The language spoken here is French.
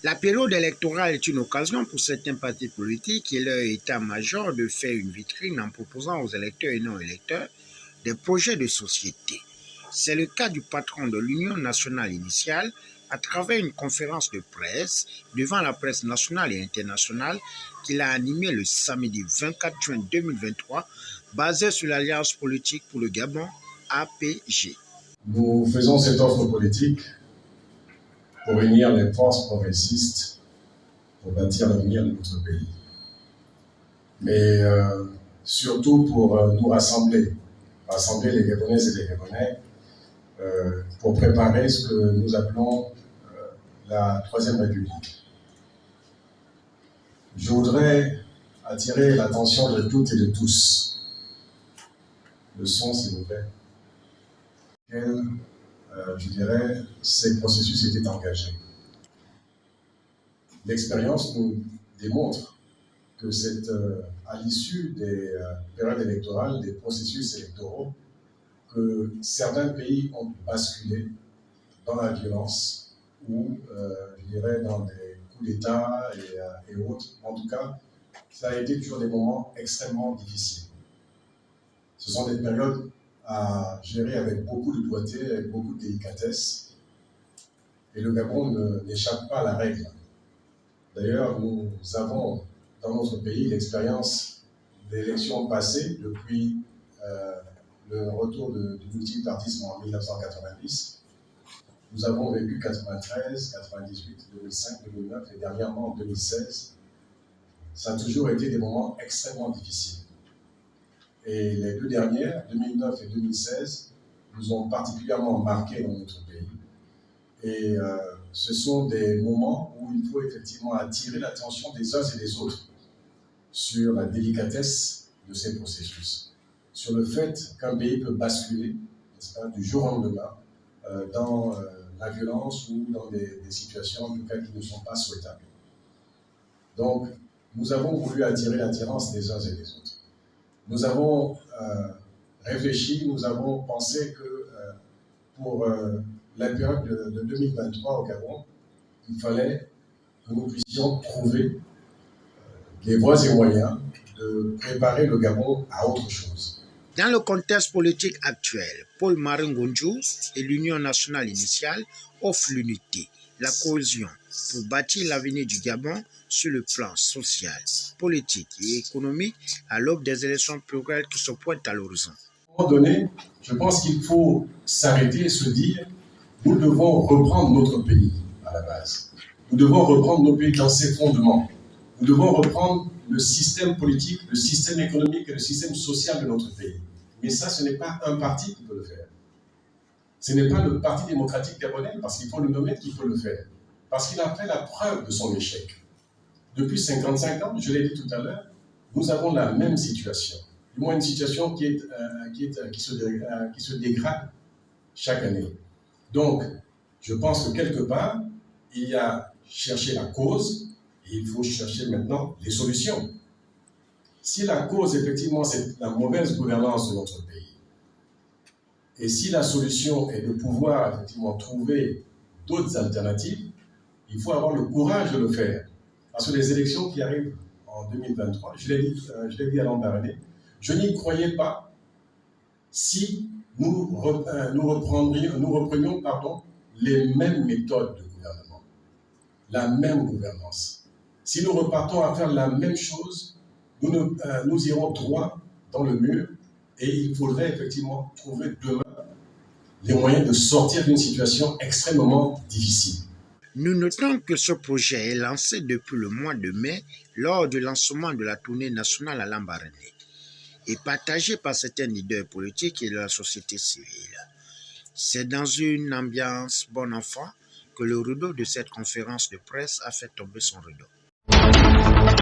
La période électorale est une occasion pour certains partis politiques et leur état-major de faire une vitrine en proposant aux électeurs et non-électeurs des projets de société. C'est le cas du patron de l'Union nationale initiale à travers une conférence de presse devant la presse nationale et internationale qu'il a animée le samedi 24 juin 2023, basée sur l'Alliance politique pour le Gabon, APG. Nous faisons cette offre politique pour réunir les forces progressistes pour bâtir l'avenir de notre pays. Mais surtout pour nous rassembler les Gabonaises et les Gabonais pour préparer ce que nous appelons la Troisième République. Je voudrais attirer l'attention de toutes et de tous. Le son, s'il vous plaît. Je dirais, ces processus étaient engagés. L'expérience nous démontre que c'est à l'issue des périodes électorales, des processus électoraux, que certains pays ont basculé dans la violence ou, je dirais, dans des coups d'État et autres. En tout cas, ça a été toujours des moments extrêmement difficiles. Ce sont des périodes à gérer avec beaucoup de doigté, avec beaucoup de délicatesse. Et le Gabon n'échappe pas à la règle. D'ailleurs, nous avons dans notre pays l'expérience d'élections passées depuis le retour du multipartisme en 1990. Nous avons vécu 93, 98, 2005, 2009 et dernièrement en 2016. Ça a toujours été des moments extrêmement difficiles. Et les deux dernières, 2009 et 2016, nous ont particulièrement marqué dans notre pays. Et ce sont des moments où il faut effectivement attirer l'attention des uns et des autres sur la délicatesse de ces processus, sur le fait qu'un pays peut basculer, n'est-ce pas, du jour au lendemain dans la violence ou dans des situations en tout cas qui ne sont pas souhaitables. Donc, nous avons voulu attirer l'attirance des uns et des autres. Nous avons réfléchi, nous avons pensé que pour la période de 2023 au Gabon, il fallait que nous puissions trouver les voies et moyens de préparer le Gabon à autre chose. Dans le contexte politique actuel, Paul-Marie Ngonjou et l'Union nationale initiale offrent l'unité, la cohésion pour bâtir l'avenir du Gabon sur le plan social, politique et économique à l'aube des élections plurielles qui se pointent à l'horizon. À un moment donné, je pense qu'il faut s'arrêter et se dire nous devons reprendre notre pays à la base. Nous devons reprendre nos pays dans ses fondements. Nous devons reprendre le système politique, le système économique et le système social de notre pays. Mais ça, ce n'est pas un parti qui peut le faire. Ce n'est pas le Parti démocratique gabonais, parce qu'il faut le nommer, qui peut le faire. Parce qu'il a fait la preuve de son échec. Depuis 55 ans, je l'ai dit tout à l'heure, nous avons la même situation. Du moins une situation qui se dégrade chaque année. Donc, je pense que quelque part, il y a cherché la cause et il faut chercher maintenant les solutions. Si la cause, effectivement, c'est la mauvaise gouvernance de notre pays, et si la solution est de pouvoir, effectivement, trouver d'autres alternatives, il faut avoir le courage de le faire. Parce que les élections qui arrivent en 2023, je l'ai dit à l'Ambaréné, je n'y croyais pas si nous reprenions les mêmes méthodes de gouvernement, la même gouvernance. Si nous repartons à faire la même chose, nous irons droit dans le mur et il faudrait effectivement trouver demain les moyens de sortir d'une situation extrêmement difficile. Nous notons que ce projet est lancé depuis le mois de mai lors du lancement de la tournée nationale à Lambaréné et partagé par certains leaders politiques et de la société civile. C'est dans une ambiance bon enfant que le rideau de cette conférence de presse a fait tomber son rideau.